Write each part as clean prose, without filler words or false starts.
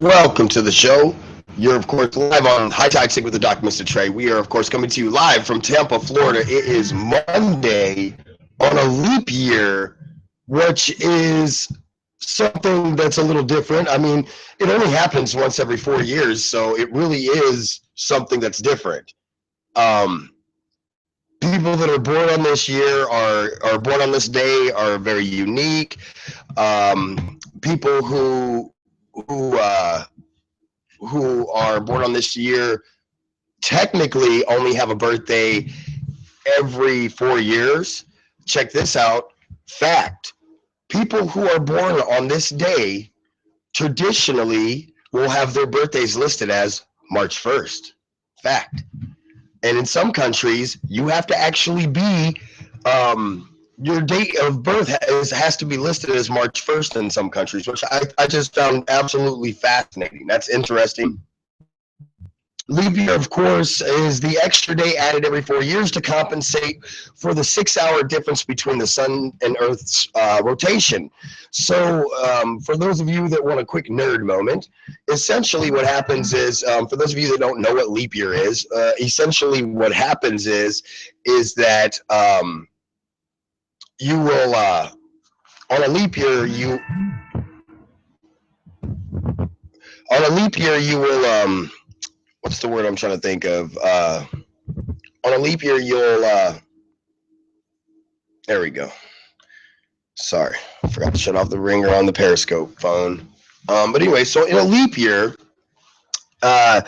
Welcome to the show. You're, of course, live on High Tide Stick with the Doc, Mr. Trey. We are, of course, coming to you live from Tampa, Florida. It is Monday on a leap year, which is something that's a little different. I mean, it only happens once every 4 years, so it really is something that's different. Um, People that are born on this year are born on this day are very unique. People who are born on this year technically only have a birthday every 4 years. Check this out. Fact. People who are born on this day traditionally will have their birthdays listed as March 1st. Fact. And in some countries, you have to actually be, your date of birth has to be listed as March 1st in some countries, which I just found absolutely fascinating. That's interesting. Leap year, of course, is the extra day added every 4 years to compensate for the 6 hour difference between the sun and Earth's rotation. So, for those of you that want a quick nerd moment, essentially what happens is, for those of you that don't know what leap year is, essentially what happens is that you will, on a leap year, you will, what's the word I'm trying to think of? On a leap year, you'll, there we go. Sorry, I forgot to shut off the ringer on the Periscope phone. But anyway, so in a leap year, uh,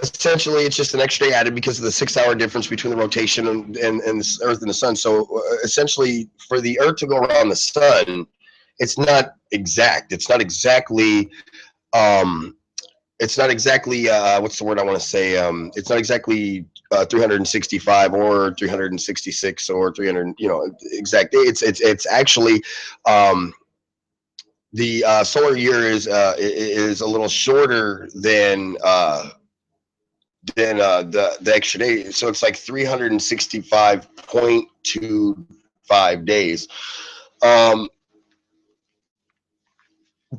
essentially it's just an extra day added because of the 6 hour difference between the rotation and the Earth and the Sun. So essentially, for the Earth to go around the Sun, it's not exact. Um, it's not exactly what's the word I want to say? It's not exactly 365 or 366 or 300. Exact. It's actually um, the solar year is a little shorter than the extra day. So it's like 365.25 days. Um,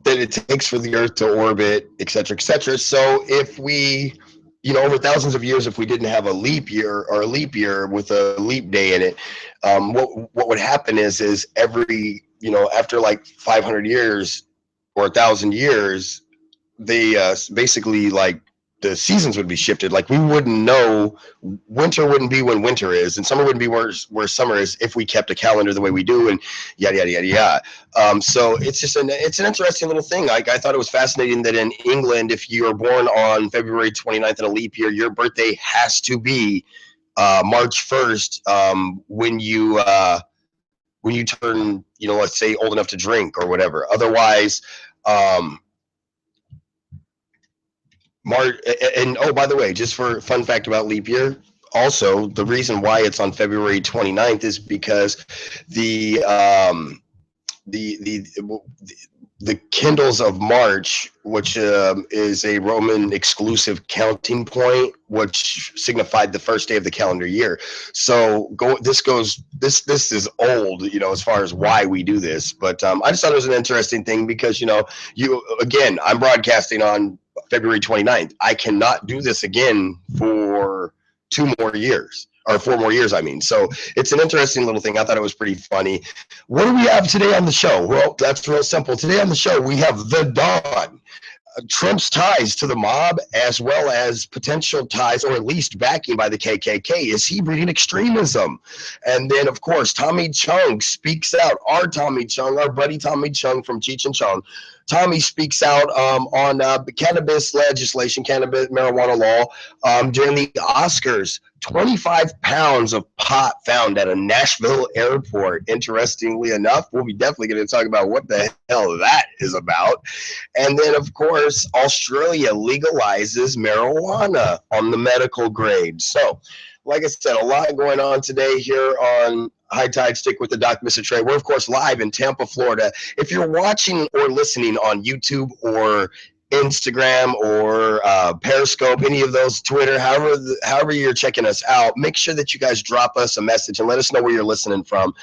that it takes for the Earth to orbit, et cetera, et cetera. So if we, over thousands of years, if we didn't have a leap year or a leap year with a leap day in it, what would happen is every, after like 500 years or 1,000 years, they basically like the seasons would be shifted. Like we wouldn't know, winter wouldn't be when winter is, and summer wouldn't be where summer is if we kept a calendar the way we do, and yada yada yada yada. So it's an interesting little thing. Like I thought it was fascinating that in England, if you are born on February 29th in a leap year, your birthday has to be March 1st when you turn, let's say old enough to drink or whatever. Otherwise, um, March, and oh, by the way, just for fun fact about leap year, also the reason why it's on February 29th is because the um, the the Kindles of March, which is a Roman exclusive counting point, which signified the first day of the calendar year. So this is old, as far as why we do this. But I just thought it was an interesting thing because you again, I'm broadcasting on February 29th. I cannot do this again for 2 more years or 4 more years. I mean, so it's an interesting little thing. I thought it was pretty funny. What do we have today on the show? Well, that's real simple. Today on the show, we have the Dawn. Trump's ties to the mob, as well as potential ties, or at least backing by the KKK. Is he breeding extremism? And then, of course, Tommy Chung speaks out. Our buddy Tommy Chung from Cheech and Chong. Tommy speaks out on cannabis legislation, cannabis marijuana law during the Oscars. 25 pounds of pot found at a Nashville airport. Interestingly enough, we'll be definitely going to talk about what the hell that is about. And then, of course, Australia legalizes marijuana on the medical grade. So, like I said, a lot going on today here on High Tide Stick with the Doc, Mr. Trey. We're, of course, live in Tampa, Florida. If you're watching or listening on YouTube or Instagram or Periscope, any of those, Twitter, however you're checking us out, make sure that you guys drop us a message and let us know where you're listening from.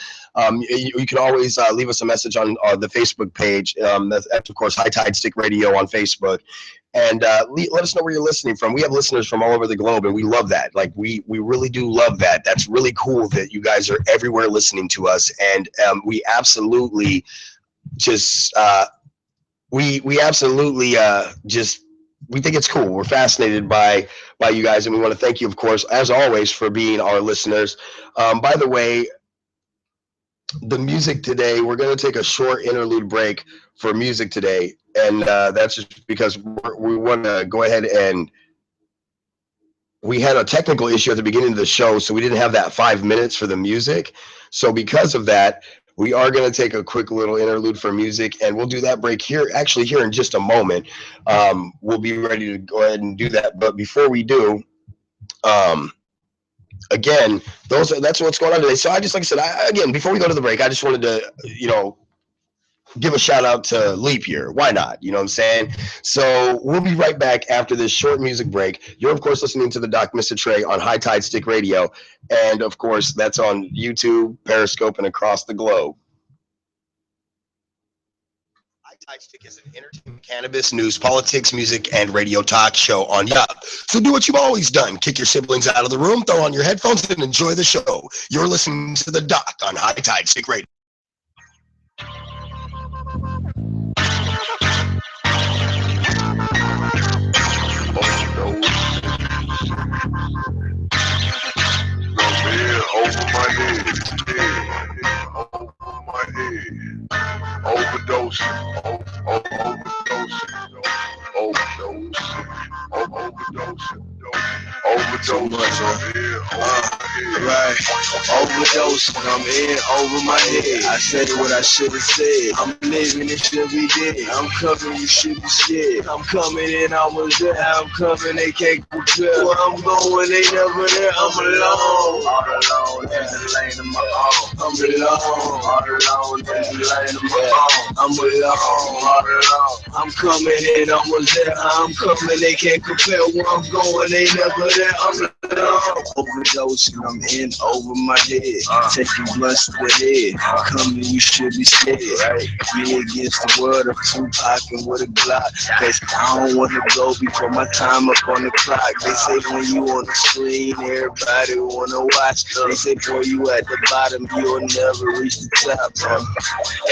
You can always leave us a message on the Facebook page. That's, of course, High Tide Stick Radio on Facebook. And let us know where you're listening from. We have listeners from all over the globe, and we love that. Like, we really do love that. That's really cool that you guys are everywhere listening to us. And we absolutely just we absolutely just we think it's cool. We're fascinated by you guys, and we want to thank you, of course, as always, for being our listeners. By the way, the music today, we're going to take a short interlude break for music today, and that's just because we want to go ahead and we had a technical issue at the beginning of the show, so we didn't have that 5 minutes for the music. So because of that, we are going to take a quick little interlude for music, and we'll do that break here in just a moment. We'll be ready to go ahead and do that. But before we do, again, that's what's going on today. So I just, like I said, again, before we go to the break, I just wanted to, give a shout out to Leap Year. Why not? You know what I'm saying? So we'll be right back after this short music break. You're, of course, listening to the Doc Mr. Trey on High Tide Stick Radio. And, of course, that's on YouTube, Periscope, and across the globe. High Tide Stick is an entertainment, cannabis, news, politics, music, and radio talk show on Yup. So do what you've always done. Kick your siblings out of the room, throw on your headphones, and enjoy the show. You're listening to the Doc on High Tide Stick Radio. Over my head, overdosing, right, overdosing, I'm in over my head. I said what I should have said. I'm living, it should be dead. I'm coming, you should be scared. I'm coming in, I was there. I'm coming, they can't compare. Where I'm going, they never there. I'm alone, all alone in the lane of my own. I'm alone, all alone in the lane of my own. I'm alone, all alone. I'm coming in, I was there. I'm coming, they can't compare. Where I'm going, they never there. I'm alone. Overdosing, I'm in over my head. Taking blunts to the head. Coming, you should be scared. Right? Me against the world, a Tupac and with a Glock. Cause I don't wanna go before my time up on the clock. They say when you on the screen, everybody wanna watch. They say boy, you at the bottom, you'll never reach the top.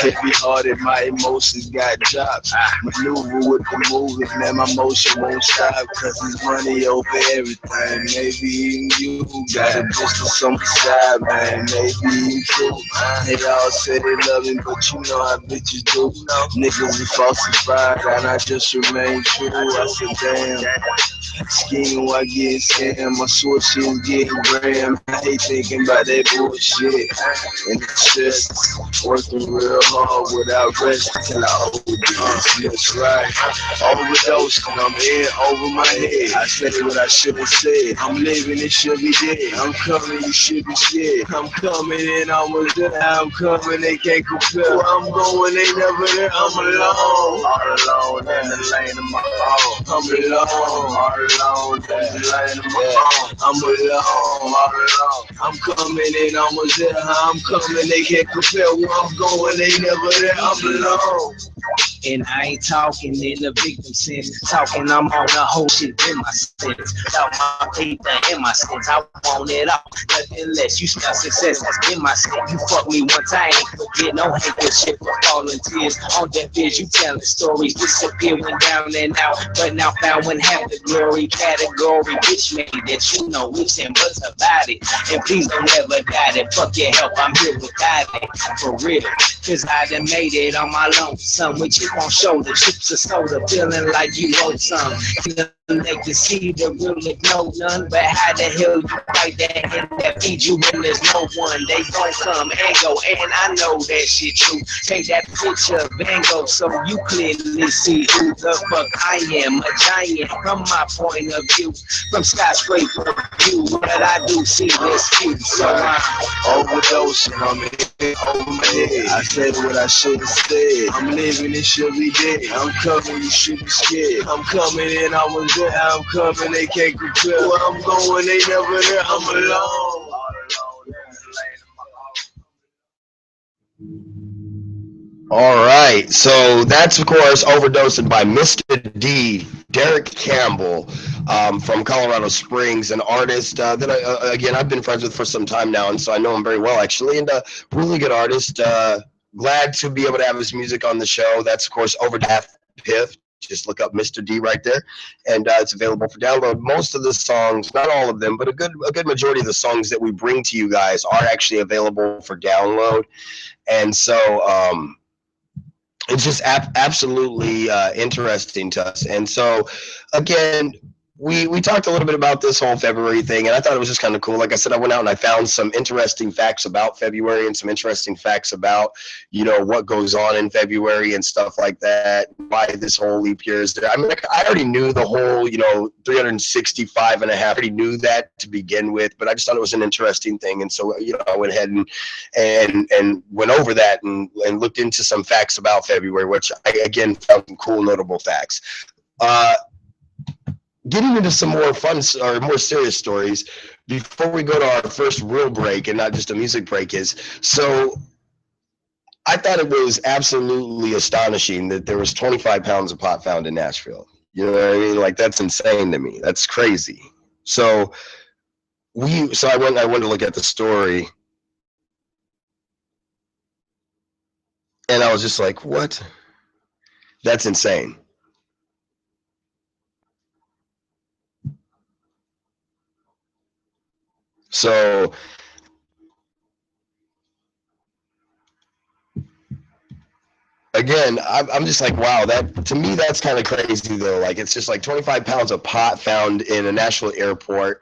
Heavy hearted, my emotions got dropped. Maneuver with the movement, man, my motion won't stop. Cause it's money over everything. Maybe even you got a distance on the side, man. Maybe even true. They all say they love me, but you know how bitches do. Niggas are falsified, and I just remain true. I said, damn, scheming while getting scammed. My switch is getting gram. I hate thinking about that bullshit. And it's just working real hard without rest till I OD. That's right. Overdose, I'm in over my head. I said what I should have said. I'm living, it should be dead. I'm coming, you should be scared. I'm coming in, almost there. I'm coming, they can't compare. Where I'm going, they never there. I'm alone, all alone in the lane of my own. I'm alone, all alone in the lane of my own. I'm alone, all alone. I'm coming in, almost there. I'm coming, they can't compare. Where I'm going, they never there. I'm alone. And I ain't talking in the victim sense. Talking, I'm on the whole shit in my sense. Without my paper in my sense, I want it all. Nothing less. You smell success, that's in my sense. You fuck me one time, forget no hate that shit for falling tears. On that bitch, you telling stories. Disappear, went down and out, but now found when half the glory category. Bitch made that you know which and what's about it. And please don't ever doubt it. Fuck your help, I'm here without it. For real. Cause I done made it on my lonesome with chip on shoulder, chips of soda, feeling like you wrote some. they can see the real like no none. But how the hell you fight that and that feed you when there's no one? They gon' come and go, and I know that shit true. Take that picture of Van Gogh so you clearly see who the fuck I am. A giant from my point of view, from skyscraper view. What I do, see this view. So I'm Overdosing, I'm in over my head. I said what I should have said. I'm living, it should be dead. I'm coming, you should be scared. I'm coming and I was there. I'm coming, they can't compare. Where I'm going, they never there. I'm alone. All right, so that's of course Overdosing by Mr. D, Derek Campbell, from Colorado Springs, an artist that again I've been friends with for some time now, and so I know him very well actually, and really good artist. Glad to be able to have his music on the show. That's of course Overdraft Piff. Just look up Mr. D right there, and it's available for download. Most of the songs, not all of them, but a good majority of the songs that we bring to you guys are actually available for download, and so. It's just absolutely interesting to us. And so, again, we talked a little bit about this whole February thing, and I thought it was just kind of cool. Like I said, I went out and I found some interesting facts about February and some interesting facts about, you know, what goes on in February and stuff like that, why this whole leap year is there. I mean, like, I already knew the whole, you know, 365 and a half. I already knew that to begin with, but I just thought it was an interesting thing. And so, you know, I went ahead and went over that and looked into some facts about February, which I, again, found some cool, notable facts. Getting into some more fun or more serious stories before we go to our first real break, and not just a music break, is so I thought it was absolutely astonishing that there was 25 pounds of pot found in Nashville. You know what I mean? Like, that's insane to me. That's crazy. So I went to look at the story, and I was just like, what? That's insane. So again, I'm just like, wow, that to me, that's kind of crazy though. Like, it's just like 25 pounds of pot found in a Nashville airport.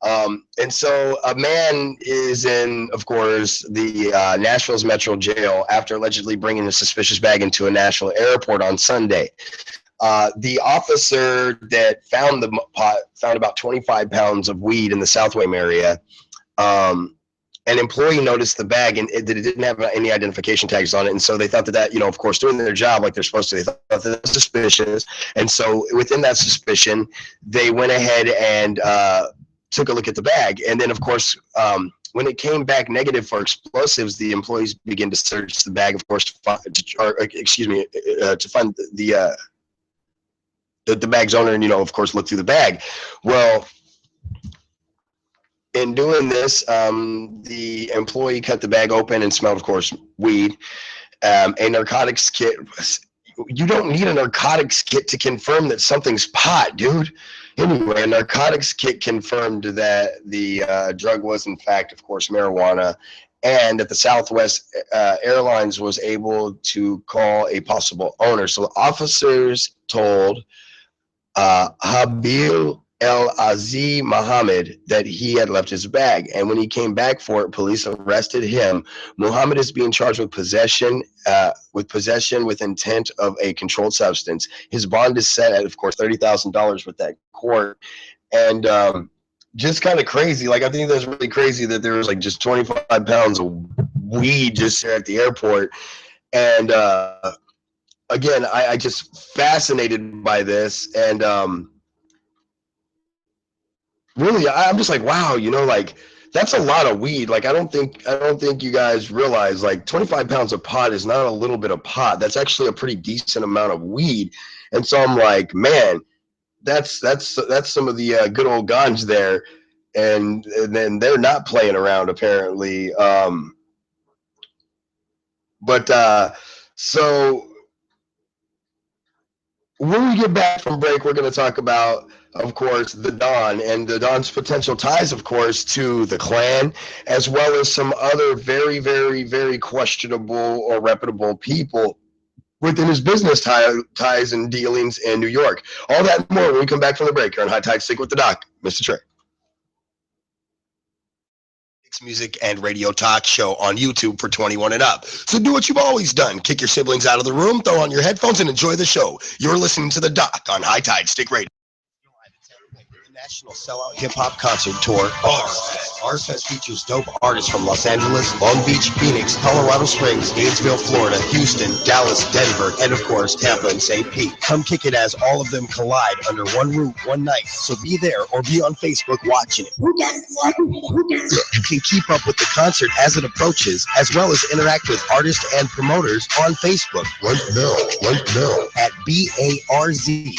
And so a man is in, of course, the Nashville's Metro Jail after allegedly bringing a suspicious bag into a Nashville airport on Sunday. The officer that found the pot found about 25 pounds of weed in the Southway area. An employee noticed the bag and that it didn't have any identification tags on it. And so they thought that, you know, of course, doing their job like they're supposed to, they thought that it was suspicious. And so within that suspicion, they went ahead and took a look at the bag. And then, of course, when it came back negative for explosives, the employees began to search the bag, of course, to find the bag's owner, and, you know, of course, look through the bag. Well, in doing this, the employee cut the bag open and smelled, of course, weed. A narcotics kit. You don't need a narcotics kit to confirm that something's pot, dude. Anyway, a narcotics kit confirmed that the drug was, in fact, of course, marijuana, and that the Southwest Airlines was able to call a possible owner. So officers told Habil El-Aziz Muhammad that he had left his bag, and when he came back for it, police arrested him. Muhammad is being charged with possession with intent of a controlled substance. His bond is set at, of course, $30,000 with that court, and just kind of crazy. Like, I think that's really crazy that there was like just 25 pounds of weed just there at the airport, and again, I just fascinated by this, and really, I'm just like, wow, you know, like, that's a lot of weed. Like, I don't think you guys realize, like, 25 pounds of pot is not a little bit of pot. That's actually a pretty decent amount of weed. And so I'm like, man, that's some of the good old ganj there, and then they're not playing around apparently. So when we get back from break, we're going to talk about, of course, the Don and the Don's potential ties, of course, to the Klan, as well as some other very, very, very questionable or reputable people within his business ties and dealings in New York. All that and more when we come back from the break here on High Tide. Stick with the doc, Mr. Trey. Music and radio talk show on YouTube for 21 and up. So do what you've always done. Kick your siblings out of the room, throw on your headphones, and enjoy the show. You're listening to the doc on High Tide Stick Radio. National Sellout Hip Hop Concert Tour, Ourfest. Ourfest features dope artists from Los Angeles, Long Beach, Phoenix, Colorado Springs, Gainesville, Florida, Houston, Dallas, Denver, and of course, Tampa and St. Pete. Come kick it as all of them collide under one roof, one night. So be there or be on Facebook watching it. You can keep up with the concert as it approaches, as well as interact with artists and promoters on Facebook. Right now, at BARZFEST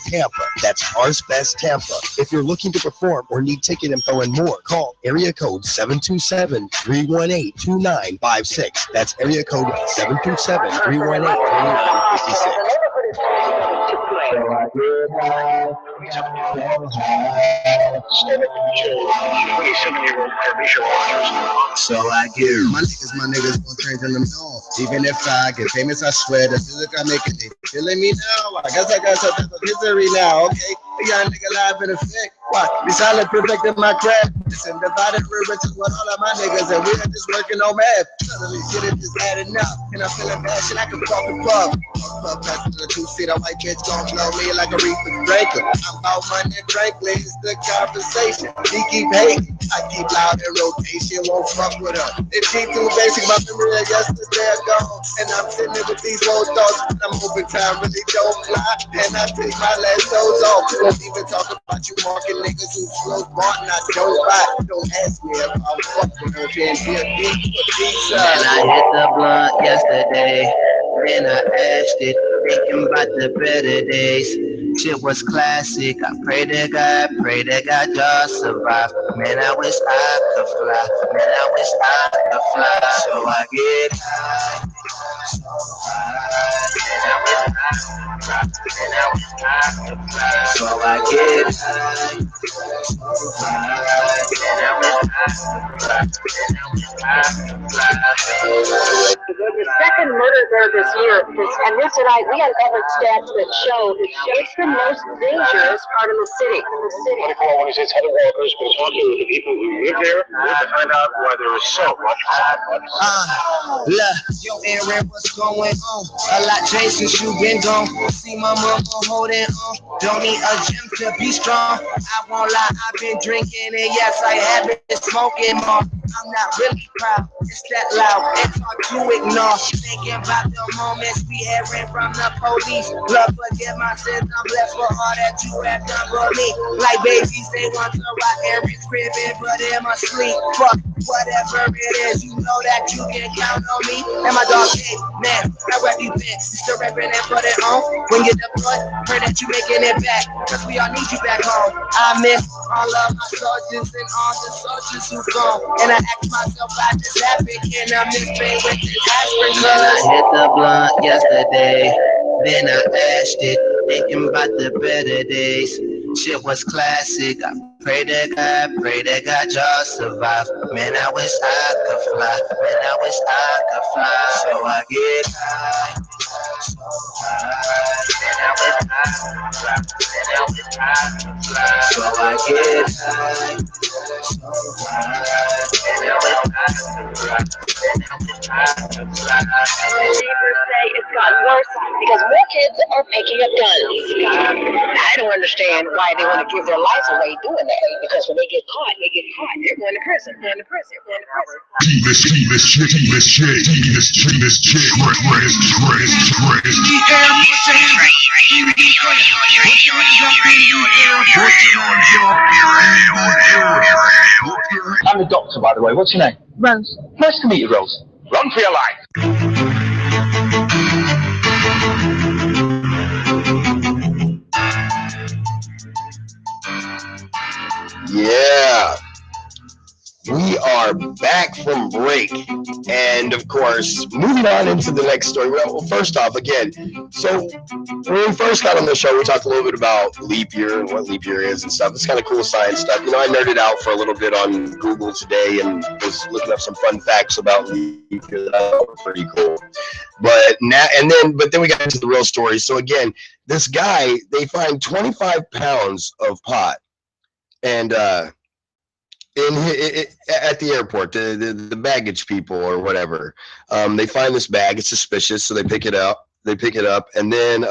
Tampa. That's Ourfest Tampa. If you're looking to perform or need ticket info and more, call area code 727-318-2956. That's area code 727-318-2956. So I get my niggas gon' change them all. Even if I get famous, I swear the music I make it, they feeling me now. I guess I got some type of history now, okay? A young nigga live in effect. Why? Be silent, perfecting my craft. Listen, divided, we're rich with all of my niggas, and we're just working on math. Suddenly, shit is just adding up, and I'm feeling bad, shit, I can fuck and puff. Puff past the two-seater, white bitch gon' blow me like a reefer breaker. I'm about money, frankly, it's the conversation. He keep hating, I keep loud in rotation, won't fuck with her. If she too basic, my memory of yesterday gone, and I'm sitting there with these old thoughts, and I'm hoping time really don't fly, and I take my last toes off. Won't even talk about you marking niggas who slow bought and I don't buy. Don't ask me if I'm fucking her, can't be a bitch for pizza. And I hit the blunt yesterday, then I ashed it, thinking about the better days. Shit was classic. I pray to God y'all survive. Man, I wish I could fly. Man, I wish I could fly. So I get high, so high. Man, I wish I could fly. Man, I wish I could fly. So I get high, so high. Man, I wish I could fly. Man, I wish I could fly. The second murder there this year, and this tonight we uncovered stats that show it's the most dangerous part of the city. What call when he says Heather Walker's been talking with the people who live there to find out why there is so much. Look, yo, Aaron, what's going on? A lot changed since you been gone. See my mama holding on. Don't need a gym to be strong. I won't lie, I've been drinking and yes, I have been smoking more. I'm not really proud, it's that loud, it's hard to ignore. Thinking about the moments we had ran from the police. Lord, forgive my sins, I'm blessed for all that you have done for me. Like babies, they want to rock Aaron's crib and put in my sleep. Fuck whatever it is, you know that you can count on me. And my dog, hey, man, how have you been? Still rapping and put it on. When you're deployed, pray that you making it back, cause we all need you back home. I miss all of my soldiers and all the soldiers who gone. And I ask myself, I just happy, can I miss pain with this aspirin? Cause I hit the blunt yesterday, then I ashed it, thinking about the better days. Shit was classic. I pray to God y'all survive. Man, I wish I could fly. Man, I wish I could fly. So I get high, so high. Man, I wish I could fly. Man, I wish I could fly. So I get high, so high. Man, I wish I could fly. Man, I wish I could fly. Neighbors say it's gotten worse because more kids are picking up guns. I don't understand why they want to give their lives away doing that. Because when they get caught. They're going to prison. I'm the doctor, by the way. What's your name? Rose. Nice to meet you, Rose. Run for your life. Yeah. We are are back from break. And of course, moving on into the next story. Well, first off, again, so when we first got on the show, we talked a little bit about leap year and what leap year is and stuff. It's kind of cool science stuff. You know, I nerded out for a little bit on Google today and was looking up some fun facts about leap year that I thought were pretty cool. But then we got into the real story. So again, this guy, they find 25 pounds of pot, and at the airport, the baggage people or whatever, they find this bag. It's suspicious, so they pick it up. And then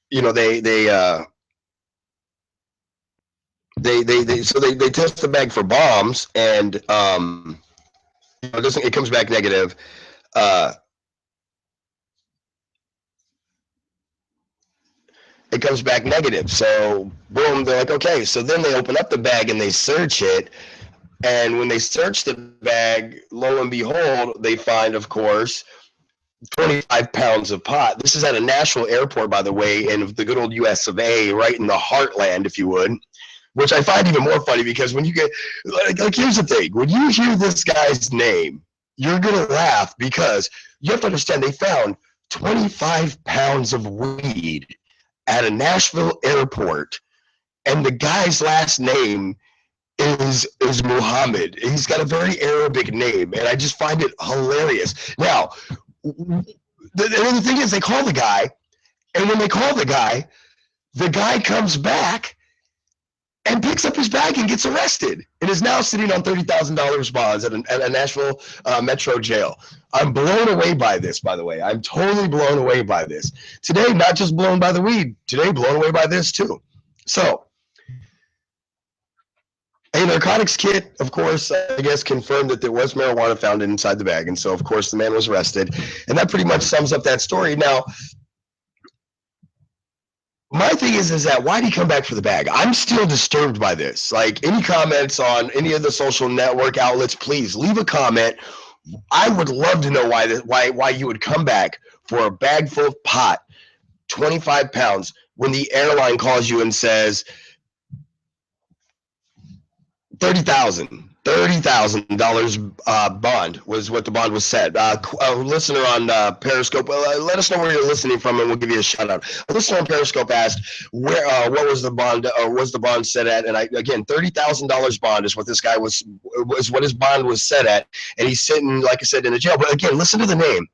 you know, they test the bag for bombs, and it comes back negative. It comes back negative. So boom, they're like, okay. So then they open up the bag and they search it. And when they search the bag, lo and behold, they find, of course, 25 pounds of pot. This is at a Nashville airport, by the way, in the good old US of A, right in the heartland, if you would, which I find even more funny because when you get, like here's the thing. When you hear this guy's name, you're going to laugh because you have to understand they found 25 pounds of weed at a Nashville airport, and the guy's last name is Muhammad. He's got a very Arabic name, and I just find it hilarious. Now, the thing is, they call the guy, and when they call the guy comes back and picks up his bag and gets arrested, and is now sitting on $30,000 bonds at a Nashville Metro jail. I'm blown away by this, by the way. I'm totally blown away by this. Today, not just blown by the weed. Today, blown away by this, too. So, a narcotics kit, of course, I guess, confirmed that there was marijuana found inside the bag. And so, of course, the man was arrested. And that pretty much sums up that story. Now, my thing is that why did he come back for the bag? I'm still disturbed by this. Like, any comments on any of the social network outlets, please leave a comment. I would love to know why you would come back for a bag full of pot, 25 pounds, when the airline calls you and says $30,000 bond was what the bond was set. A listener on Periscope, let us know where you're listening from, and we'll give you a shout out. A listener on Periscope asked what was the bond, or was the bond set at? And again, $30,000 bond is what this guy was what his bond was set at, and he's sitting, like I said, in a jail. But again, listen to the name.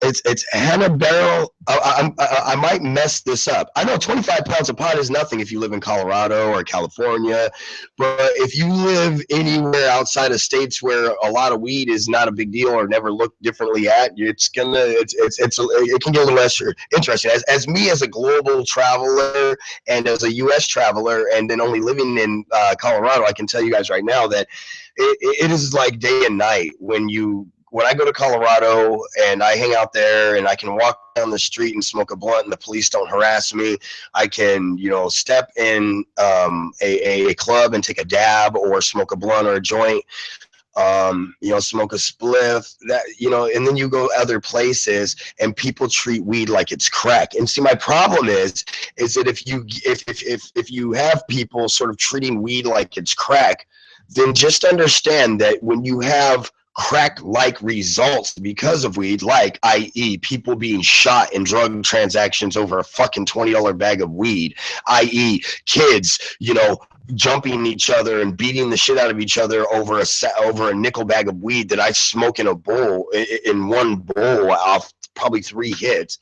It's Hannah Barrel. I might mess this up. I know 25 pounds of pot is nothing if you live in Colorado or California, but if you live anywhere outside of states where a lot of weed is not a big deal or never looked differently at, it can get a little less interesting. As me, as a global traveler and as a U.S. traveler, and then only living in Colorado, I can tell you guys right now that it is like day and night when I go to Colorado and I hang out there and I can walk down the street and smoke a blunt and the police don't harass me. I can, step in a club and take a dab or smoke a blunt or a joint, smoke a spliff, and then you go other places and people treat weed like it's crack. And see, my problem is that if you have people sort of treating weed like it's crack, then just understand that when you have crack-like results because of weed, like, i.e., people being shot in drug transactions over a fucking $20 bag of weed, i.e., kids, jumping each other and beating the shit out of each other over a nickel bag of weed that I smoke in one bowl off probably 3 hits.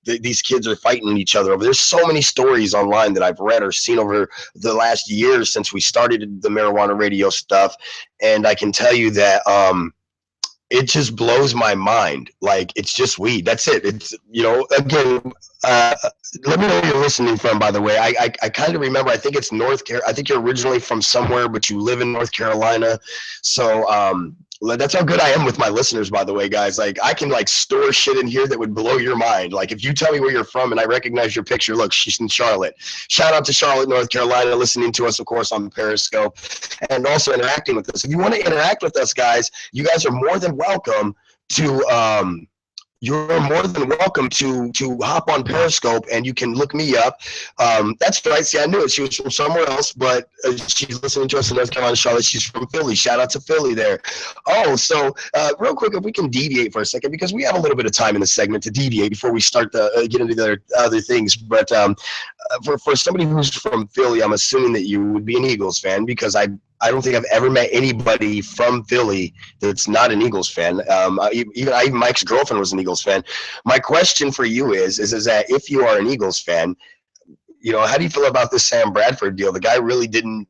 These kids are fighting each other over. There's so many stories online that I've read or seen over the last year since we started the marijuana radio stuff, and I can tell you that it just blows my mind. Like, it's just weed. That's it. It's, again, let me know where you're listening from, by the way. I kind of remember, I think it's North Carolina. I think you're originally from somewhere, but you live in North Carolina. So that's how good I am with my listeners, by the way, guys. Like, I can store shit in here that would blow your mind. Like, if you tell me where you're from and I recognize your picture, look, she's in Charlotte. Shout out to Charlotte, North Carolina, listening to us, of course, on Periscope, and also interacting with us. If you want to interact with us, guys, you guys are more than welcome to you're more than welcome to hop on Periscope, and you can look me up. That's right. See, I knew it. She was from somewhere else, but she's listening to us in North Carolina, Charlotte. She's from Philly. Shout out to Philly there. Oh, so real quick, if we can deviate for a second, because we have a little bit of time in the segment to deviate before we start to get into the other things. But for somebody who's from Philly, I'm assuming that you would be an Eagles fan, because I don't think I've ever met anybody from Philly that's not an Eagles fan. Even my ex-girlfriend was an Eagles fan. My question for you is that if you are an Eagles fan, how do you feel about this Sam Bradford deal? The guy really didn't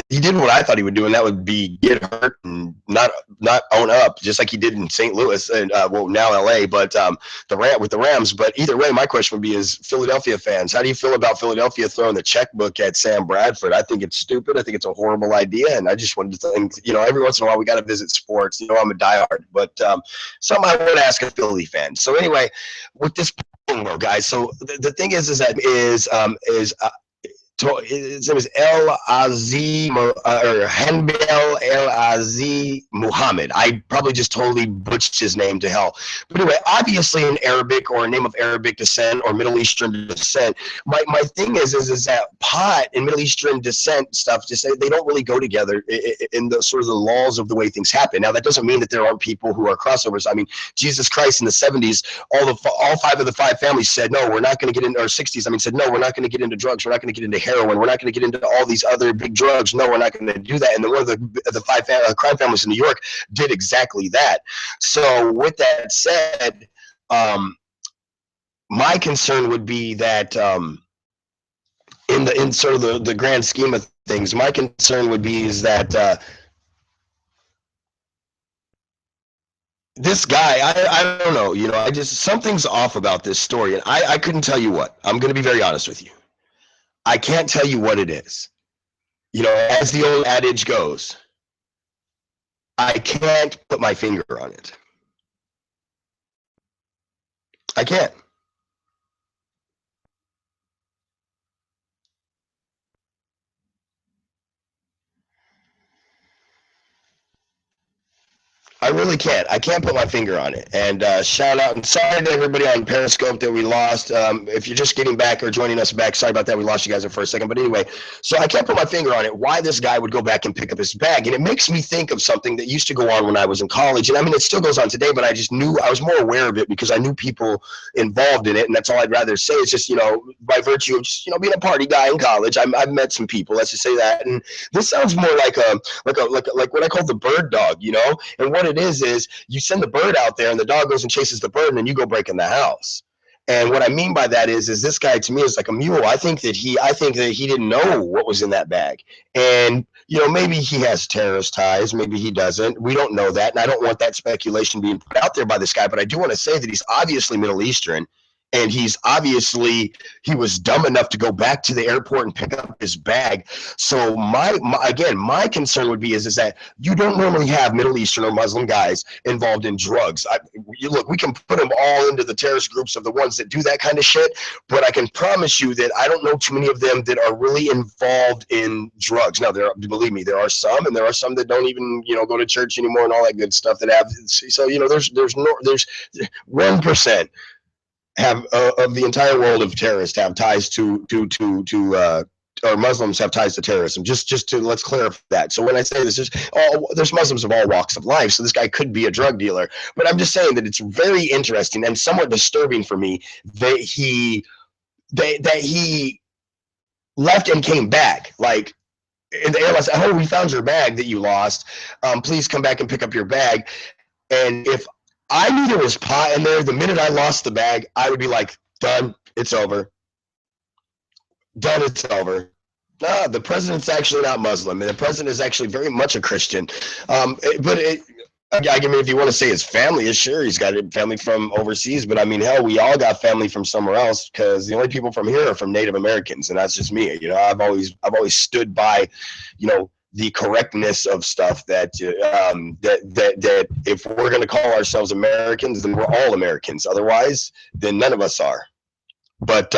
he did what I thought he would do, and that would be get hurt and not own up, just like he did in St. Louis and now LA, but with the Rams. But either way, my question would be, is Philadelphia fans, how do you feel about Philadelphia throwing the checkbook at Sam Bradford? I think it's stupid. I think it's a horrible idea, and I just wanted to think, every once in a while we got to visit sports. I'm a diehard, but something I would ask a Philly fan. So anyway, with this guys, so the thing is his name is El-Aziz or Hanbel El-Aziz Muhammad. I probably just totally butchered his name to hell. But anyway, obviously in Arabic, or a name of Arabic descent or Middle Eastern descent, my thing is that pot and Middle Eastern descent stuff, just they don't really go together in the sort of the laws of the way things happen. Now, that doesn't mean that there aren't people who are crossovers. I mean, Jesus Christ in the 70s, all five of the five families said, no, we're not going to get into, or 60s, said, no, we're not going to get into drugs. We're not going to get into heroin. We're not going to get into all these other big drugs. No, we're not going to do that. And then one of the five crime families in New York did exactly that. So with that said, my concern would be that in sort of the grand scheme of things, my concern would be is that this guy, I don't know, something's off about this story, and I couldn't tell you what. I'm going to be very honest with you. I can't tell you what it is. As the old adage goes, I can't put my finger on it. I can't. I really can't. I can't put my finger on it. And shout out and sorry to everybody on Periscope that we lost. If you're just getting back or joining us back, sorry about that. We lost you guys for a second. But anyway, so I can't put my finger on it, why this guy would go back and pick up his bag. And it makes me think of something that used to go on when I was in college. And it still goes on today, but I just knew, I was more aware of it because I knew people involved in it. And that's all I'd rather say. It's just, by virtue of just, being a party guy in college, I've met some people, let's just say that. And this sounds more like what I call the bird dog, and what it is you send the bird out there and the dog goes and chases the bird and then you go break in the house. And what I mean by that is this guy to me is like a mule. I think that he didn't know what was in that bag. And maybe he has terrorist ties, maybe he doesn't. We don't know that, and I don't want that speculation being put out there by this guy, but I do want to say that he's obviously Middle Eastern. And he was dumb enough to go back to the airport and pick up his bag. So my concern would be is that you don't normally have Middle Eastern or Muslim guys involved in drugs. Look, we can put them all into the terrorist groups of the ones that do that kind of shit, but I can promise you that I don't know too many of them that are really involved in drugs. Now, believe me, there are some, and there are some that don't even go to church anymore and all that good stuff that have. So there's 1%. Have of the entire world of terrorists have ties to or Muslims have ties to terrorism. Just to let's clarify that. So when I say this, there's Muslims of all walks of life. So this guy could be a drug dealer, but I'm just saying that it's very interesting and somewhat disturbing for me that he left and came back. Like in the airline said, "Oh, we found your bag that you lost. Please come back and pick up your bag." And if I knew there was pot in there, the minute I lost the bag, I would be like, done, it's over. Done, it's over. No, the president's actually not Muslim, and the president is actually very much a Christian. If you want to say his family is, sure, he's got family from overseas, but hell, we all got family from somewhere else, because the only people from here are from Native Americans, and that's just me. I've always stood by, the correctness of stuff that if we're going to call ourselves Americans, then we're all Americans. Otherwise, then none of us are. But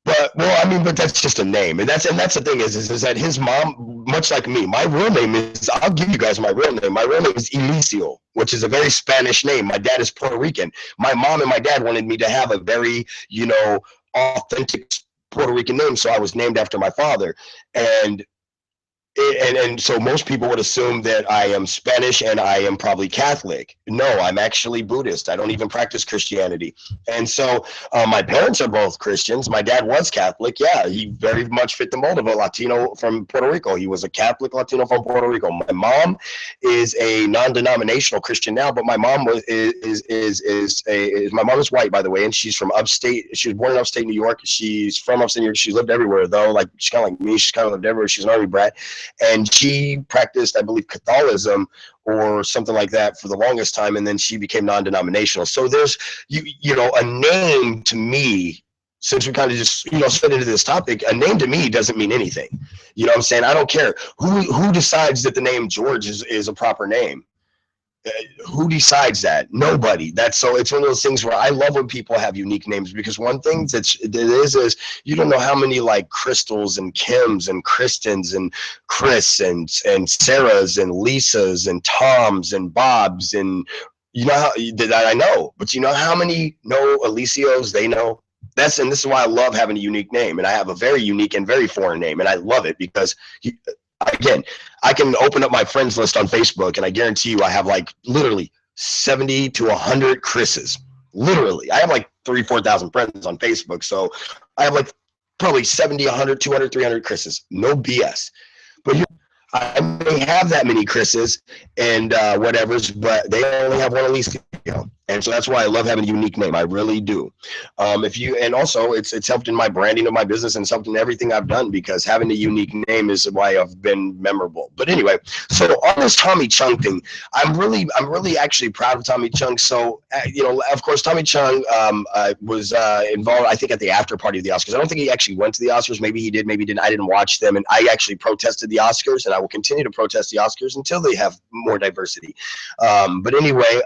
But well, I mean, but that's just a name, and that's the thing is that his mom, much like me, my real name is. I'll give you guys my real name. My real name is Elicio, which is a very Spanish name. My dad is Puerto Rican. My mom and my dad wanted me to have a very, authentic Puerto Rican name, so I was named after my father, and and so most people would assume that I am Spanish and I am probably Catholic. No, I'm actually Buddhist. I don't even practice Christianity. And so my parents are both Christians. My dad was Catholic. Yeah, he very much fit the mold of a Latino from Puerto Rico. He was a Catholic Latino from Puerto Rico. My mom is a non-denominational Christian now, but my mom my mom is white, by the way, and she's from upstate. She was born in upstate New York. She's from upstate New York. She lived everywhere though. Like she's kind of like me. She's kind of lived everywhere. She's an army brat. And she practiced, I believe, Catholicism or something like that for the longest time, and then she became non-denominational. So there's, a name to me, since we kind of just, spit into this topic, a name to me doesn't mean anything. You know what I'm saying? I don't care. Who decides that the name George is a proper name? Who decides that? Nobody. It's one of those things where I love when people have unique names, because one thing is you don't know how many like Crystals and Kims and Kristens and Chris and Sarahs and Lisas and Toms and Bobs, and that I know, but you know how many know Alicios they know? This is why I love having a unique name, and I have a very unique and very foreign name, and I love it because again, I can open up my friends list on Facebook, and I guarantee you I have like literally 70 to 100 Chris's. Literally. I have like 4,000 friends on Facebook. So I have like probably 70, 100, 200, 300 Chris's. No BS. But I may have that many Chris's and whatever's, but they only have one Alicia. And so that's why I love having a unique name. I really do. And also it's helped in my branding of my business, and it's helped in everything I've done, because having a unique name is why I've been memorable. But anyway, so on this Tommy Chung thing, I'm really actually proud of Tommy Chung. So, of course, Tommy Chung was involved, I think, at the after party of the Oscars. I don't think he actually went to the Oscars. Maybe he did, maybe he didn't. I didn't watch them. And I actually protested the Oscars, and I will continue to protest the Oscars until they have more diversity. But anyway,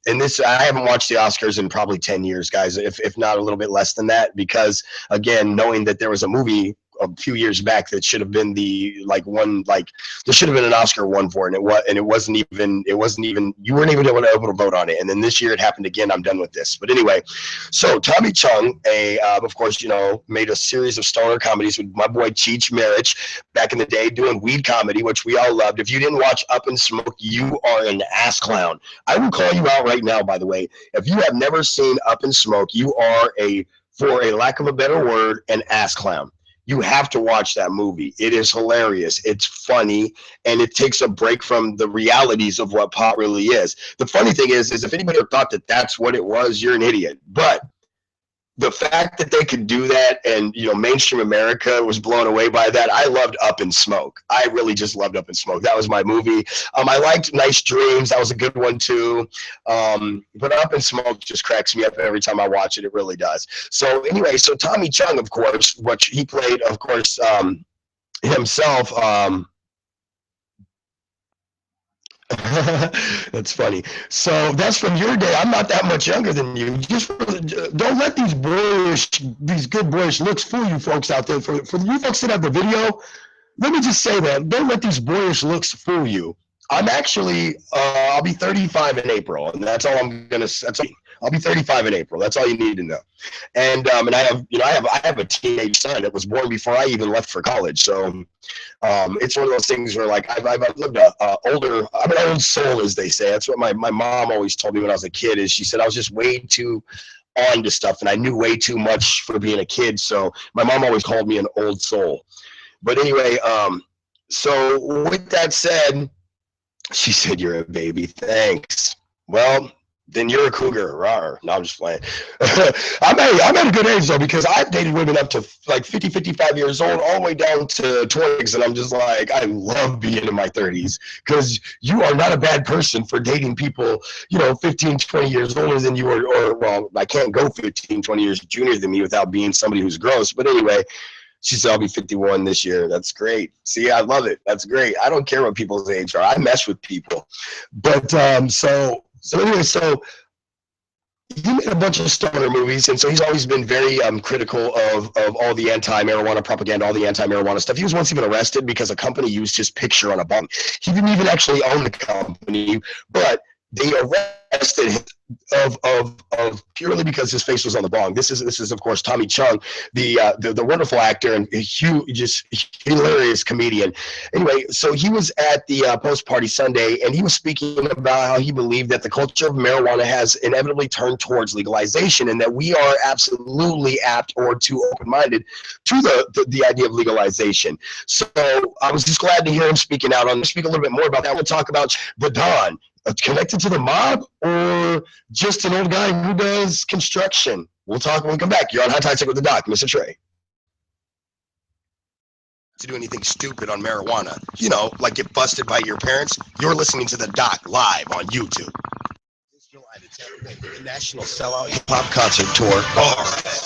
and this, I haven't watched the Oscars in probably 10 years, guys, if not a little bit less than that, because again, knowing that there was a movie a few years back that should have been there should have been an Oscar won for it, and it wasn't even you weren't even able to vote on it. And then this year it happened again. I'm done with this. But anyway, so Tommy Chung, of course, made a series of stoner comedies with my boy Cheech Marich back in the day, doing weed comedy, which we all loved. If you didn't watch Up in Smoke, you are an ass clown. I will call you out right now, by the way. If you have never seen Up in Smoke, you are for a lack of a better word, an ass clown. You have to watch that movie. It is hilarious. It's funny, and it takes a break from the realities of what pot really is. The funny thing is if anybody thought that that's what it was, you're an idiot. But the fact that they could do that, and mainstream America was blown away by that. I loved Up in Smoke. I really just loved Up in Smoke. That was my movie. I liked Nice Dreams. That was a good one too. But Up in Smoke just cracks me up every time I watch it. It really does. So anyway, so Tommy Chung, of course, which he played, of course, himself. That's funny. So that's from your day. I'm not that much younger than you. Just don't let these good boyish looks fool you folks out there. For you folks that have the video, let me just say that don't let these boyish looks fool you. I'm actually I'll be 35 in April, and that's all I'm gonna. I'll be 35 in April. That's all you need to know. And I have a teenage son that was born before I even left for college. So it's one of those things where like I've lived I'm an old soul, as they say. That's what my mom always told me when I was a kid. Is she said I was just way too on to stuff, and I knew way too much for being a kid. So my mom always called me an old soul. But anyway, so with that said, she said, "You're a baby." Thanks. Well, then you're a cougar. Rawr. No, I'm just playing. I'm at a good age, though, because I've dated women up to like 50, 55 years old, all the way down to 20s, and I'm just like, I love being in my 30s, because you are not a bad person for dating people, 15, 20 years older than you, or well, I can't go 15, 20 years junior than me without being somebody who's gross. But anyway, she said, I'll be 51 this year. That's great. See, I love it. That's great. I don't care what people's age are. I mess with people. But so anyway, so he made a bunch of stoner movies, and so he's always been very critical of all the anti-marijuana propaganda, all the anti-marijuana stuff. He was once even arrested because a company used his picture on a bong. He didn't even actually own the company, but they arrested him of purely because his face was on the bong. This is of course Tommy Chung, the wonderful actor and huge, just hilarious comedian. Anyway, so he was at the post party Sunday, and he was speaking about how he believed that the culture of marijuana has inevitably turned towards legalization, and that we are absolutely apt or too open-minded to the idea of legalization. So I was just glad to hear him speaking out on. Speak a little bit more about that. We'll talk about the Don. Connected to the mob, or just an old guy who does construction? We'll talk when we come back. You're on High Tide Tech with the Doc, Mr. Trey. To do anything stupid on marijuana, you know, like get busted by your parents, you're listening to the Doc live on YouTube. The National Sellout Hip Hop Concert Tour,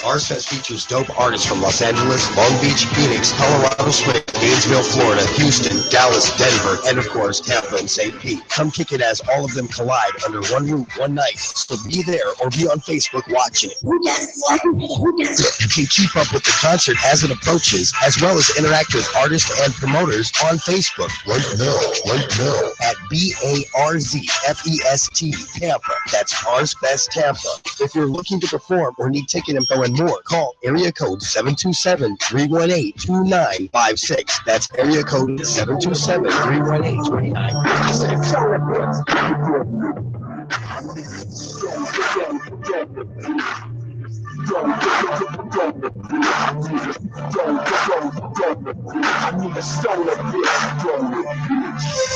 Ours features dope artists from Los Angeles, Long Beach, Phoenix, Colorado Springs, Gainesville, Florida, Houston, Dallas, Denver, and of course Tampa and St. Pete. Come kick it as all of them collide under one roof, one night. So be there or be on Facebook watching it. You can keep up with the concert as it approaches, as well as interact with artists and promoters on Facebook right now at BARZFEST Tampa. That's Ars Fest Tampa. If you're looking to perform or need ticket info and more, call area code 727-318-2956. That's area code 727-318-2956.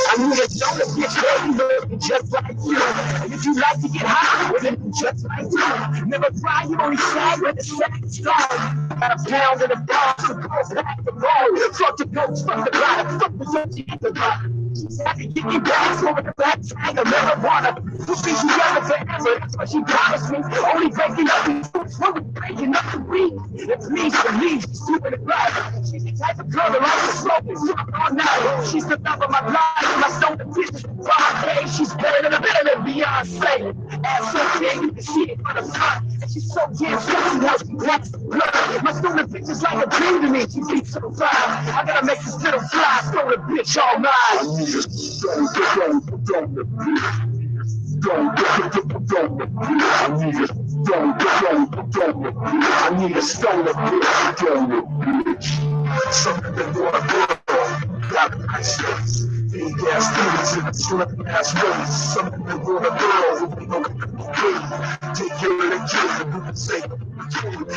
I need a stoner bitch, baby, looking just like you. And if you like to get high, well, then just like you. Never cry, you only sad when the sack is gone. Got a pound and a bar, so go back the ball. Fuck the ghost, fuck the rider, fuck the empty at the rider. I can get you back over the back tag of marijuana. We'll be together forever, that's what she promised me. Only breaking up the truth, when we're breaking up the weed. It's me, she's stupid and bad. She's the type of girl that likes to smoke and talk all night. She's the love of my life, my stoner bitch. Friday, she's better than Beyonce. Ass so big, you can see it from the front. And she's so damn sexy, how she blacks the blood. My stoner bitch is like a dream to me, she beats so fine. I gotta make this little fly stoner bitch all mine. I need a stoner bitch. Something that wanna grow. Got a nice face. Big ass titties and slim ass waist. Something that wanna grow. We don't get the pain. Take care of the kids and do the same.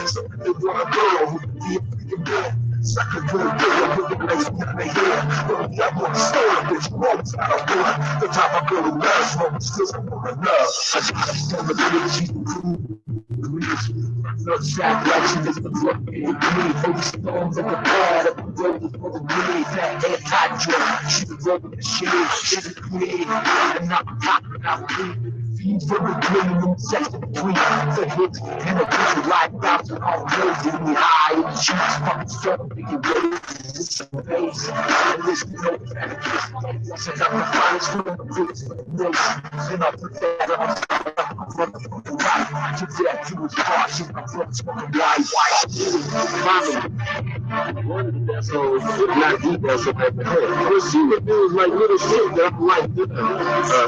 Something that wanna grow. Be a freaking man. Suck a good girl with the legs down the hair. But I want to stoner bitch. One time I want the top I go to love. Smoke skills I wanna love. I got a stoner bitch. She's cool. No shot like she just looks like me. Focus stones at the pad of the road for the weed. That anti-drug. She's a road with the shade. She's a queen. And I'm popping out clean. Feed for the green and sex between the hits and the pussy life bouncing all crazy. We high in the sheets, fucking so big and big. It's so amazing. And this is no benefit. Since I'm the finest from the boots for the nation. And I put that on. Motherfucking right. To death to his heart. She's my brother's fucking white. So, not deep as a man. But she would do like little shit that I'm like,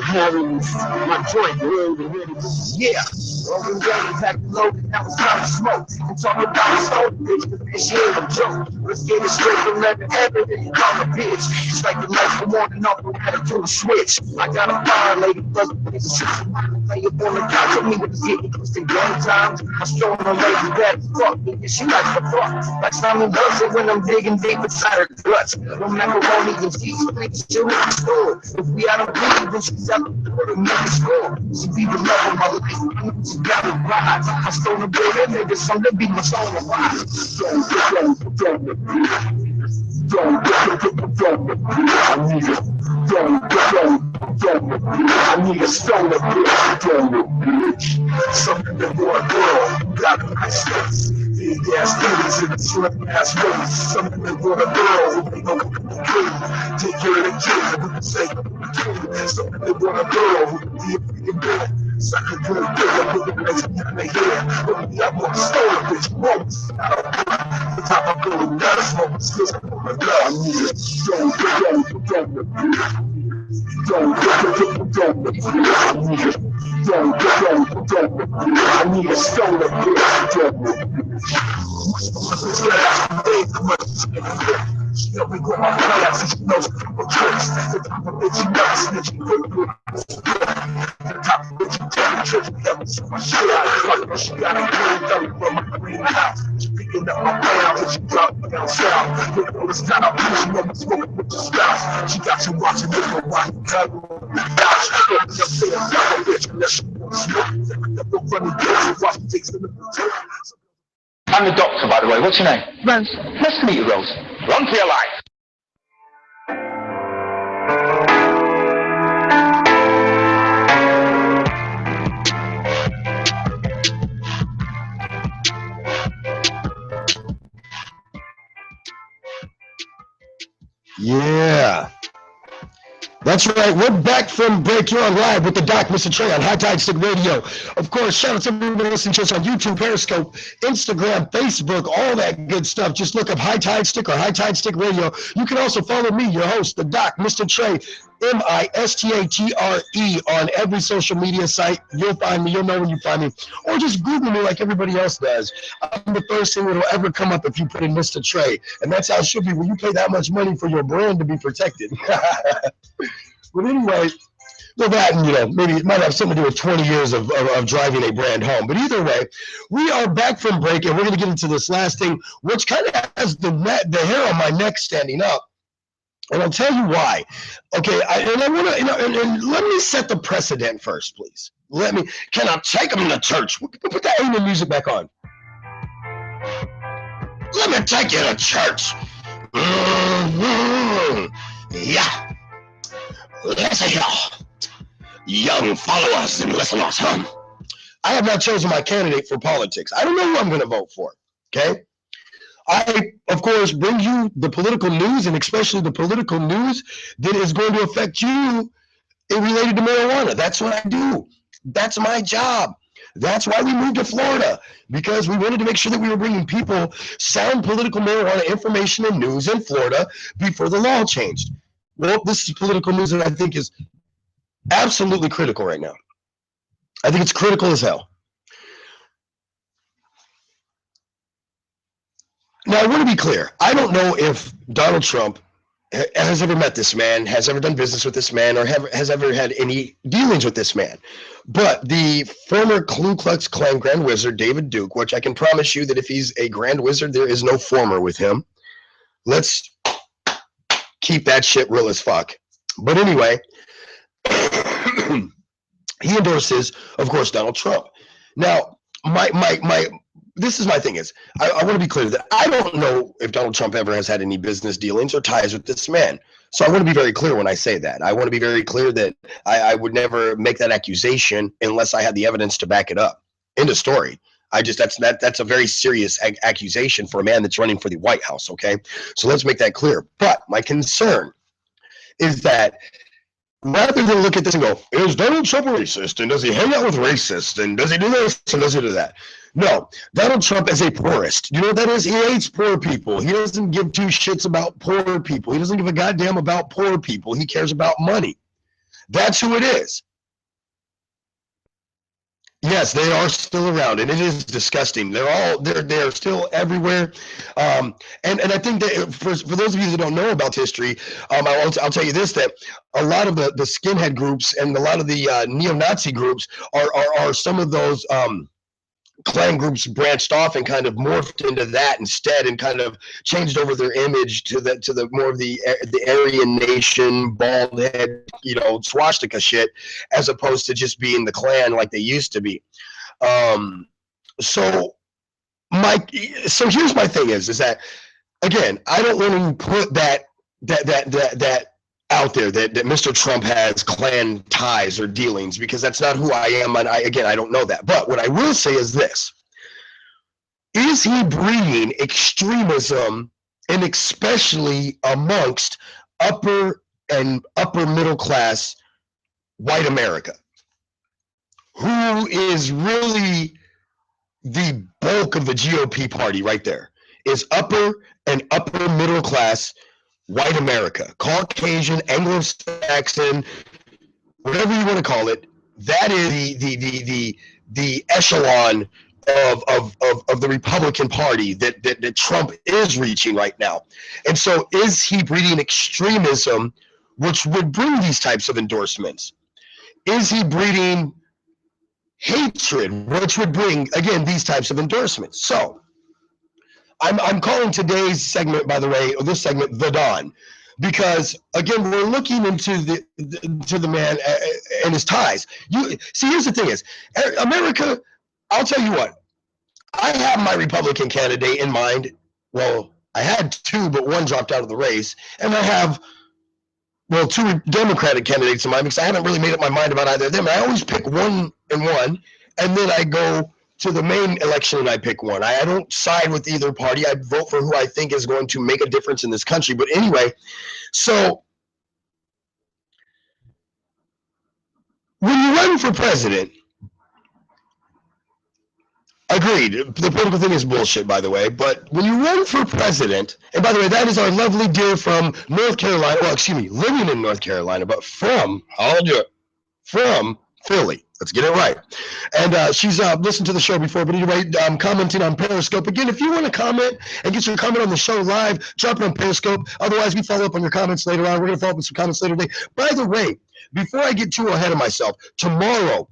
having my joint rolled and ready to yeah. Rolling down the pack loaded, that was time to smoke. I'm talking about this old bitch, the bitch ain't a joke. Let's get it straight from Lebanon, then you call a bitch. It's like the lights come on and off, we gotta do a switch. I got a fire lady, plus the bitch is lay up on the couch with me with the dick, it's the game time. I'm showing a lady that fuck me, and she likes to fuck. Like Simon does it when I'm digging deep inside her guts. No macaroni and cheese, she'll make the store. If we out of weed, then she's out the door to make the score. She be the love of my life, she got it right. I stole a bit of niggas, so they be my soul of life. I need a stoner bitch. Something that wanna girl, got a nice face. Big ass titties and slim ass waist. Something that wanna girl, we don't get the pain. Take care of the kids and do the same. Something that wanna girl, be a freaking man. Suck a good bitch, put the place in the head. Put me up on the stolen bitch, moments. The top of going nuts, moments. Cause I'm on the blood. I need it. Don't. I need a stolen she helped me grow my plans, and she knows the tricks. The type of bitch you never snitch, you put me the type of bitch you tell me tricks, you never see my shit out. She got a green belly from my green house. She picking up my pounds and she drop me down south. With all the style, she know me smoking with your spouse. She got you watching me for why you cut me. Just say I'm not a bitch unless you want to smoke. The funny bitch, watch me takes the I'm the doctor, by the way. What's your name? Rose. Nice to meet you, Rose. Run for your life. Yeah. That's right. We're back from break. You're on live with the Doc, Mr. Trey on High Tide Stick Radio. Of course, shout out to everybody listening to us on YouTube, Periscope, Instagram, Facebook, all that good stuff. Just look up High Tide Stick or High Tide Stick Radio. You can also follow me, your host, the Doc, Mr. Trey, M-I-S-T-A-T-R-E, on every social media site. You'll find me. You'll know when you find me. Or just Google me like everybody else does. I'm the first thing that will ever come up if you put in Mr. Trey. And that's how it should be when you pay that much money for your brand to be protected. But anyway, well, that, and, maybe it might have something to do with 20 years of driving a brand home. But either way, we are back from break, and we're going to get into this last thing, which kind of has the hair on my neck standing up. And I'll tell you why. Okay, I want to, and let me set the precedent first, please. Can I take them to church? Put that amen music back on. Let me take you to church. Mm-hmm. Yeah. Listen here, young followers and listeners. I have not chosen my candidate for politics. I don't know who I'm going to vote for, okay? I, of course, bring you the political news, and especially the political news that is going to affect you related to marijuana. That's what I do. That's my job. That's why we moved to Florida, because we wanted to make sure that we were bringing people sound political marijuana information and news in Florida before the law changed. Well, this is political news that I think is absolutely critical right now. I think it's critical as hell. Now, I want to be clear. I don't know if Donald Trump has ever met this man, has ever done business with this man, or has ever had any dealings with this man. But the former Ku Klux Klan Grand Wizard, David Duke, which I can promise you that if he's a Grand Wizard, there is no former with him. Let's keep that shit real as fuck. But anyway, he endorses, of course, Donald Trump. Now, this is my thing is, I want to be clear that I don't know if Donald Trump ever has had any business dealings or ties with this man. So I want to be very clear when I say that. I want to be very clear that I would never make that accusation unless I had the evidence to back it up. End of story. That's a very serious accusation for a man that's running for the White House, okay? So let's make that clear. But my concern is that rather than look at this and go, is Donald Trump a racist? And does he hang out with racists? And does he do this? And does he do that? No, Donald Trump is a poorist. You know what that is? He hates poor people. He doesn't give two shits about poor people. He doesn't give a goddamn about poor people. He cares about money. That's who it is. Yes, they are still around, and it is disgusting. They're still everywhere. And I think that for those of you that don't know about history, I'll tell you this, that a lot of the skinhead groups and a lot of the neo-Nazi groups are some of those Klan groups branched off and kind of morphed into that instead, and kind of changed over their image to the more of the Aryan Nation, bald head, swastika shit, as opposed to just being the Klan like they used to be. So here's my thing is that, again, I don't want to put that out there that Mr. Trump has Klan ties or dealings, because that's not who I am, and I don't know that. But what I will say is this: is he breeding extremism, and especially amongst upper middle class white America, who is really the bulk of the GOP party right there, is upper and upper middle class white America, Caucasian, Anglo-Saxon, whatever you want to call it. That is the echelon of the Republican Party that Trump is reaching right now. And so is he breeding extremism, which would bring these types of endorsements? Is he breeding hatred, which would bring, again, these types of endorsements? So I'm calling today's segment, by the way, or this segment, The Don, because again, we're looking into the man and his ties. You see, here's the thing: is America. I'll tell you what. I have my Republican candidate in mind. Well, I had two, but one dropped out of the race, and I have, well, two Democratic candidates in mind because I haven't really made up my mind about either of them. I always pick one and one, and then I go to the main election and I pick one. I don't side with either party. I vote for who I think is going to make a difference in this country. But anyway, so when you run for president, agreed, the political thing is bullshit, by the way, but when you run for president, and by the way, that is our lovely dear from North Carolina, well, excuse me, living in North Carolina, but from Philly. Let's get it right. And she's listened to the show before, but anyway, commenting on Periscope. Again, if you want to comment and get your comment on the show live, drop it on Periscope. Otherwise, we follow up on your comments later on. We're going to follow up with some comments later today. By the way, before I get too ahead of myself, tomorrow,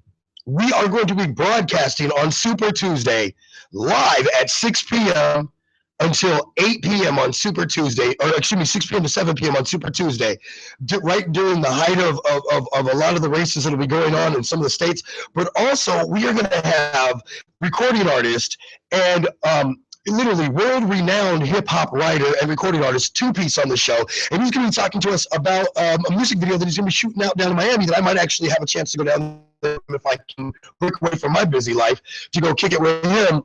we are going to be broadcasting on Super Tuesday live at 6 p.m. until 8 p.m. on Super Tuesday, or excuse me, 6 p.m. to 7 p.m. on Super Tuesday, right during the height of a lot of the races that will be going on in some of the states. But also, we are going to have recording artist and literally world-renowned hip-hop writer and recording artist, Two-Piece, on the show. And he's going to be talking to us about a music video that he's going to be shooting out down in Miami that I might actually have a chance to go down if I can break away from my busy life to go kick it with him,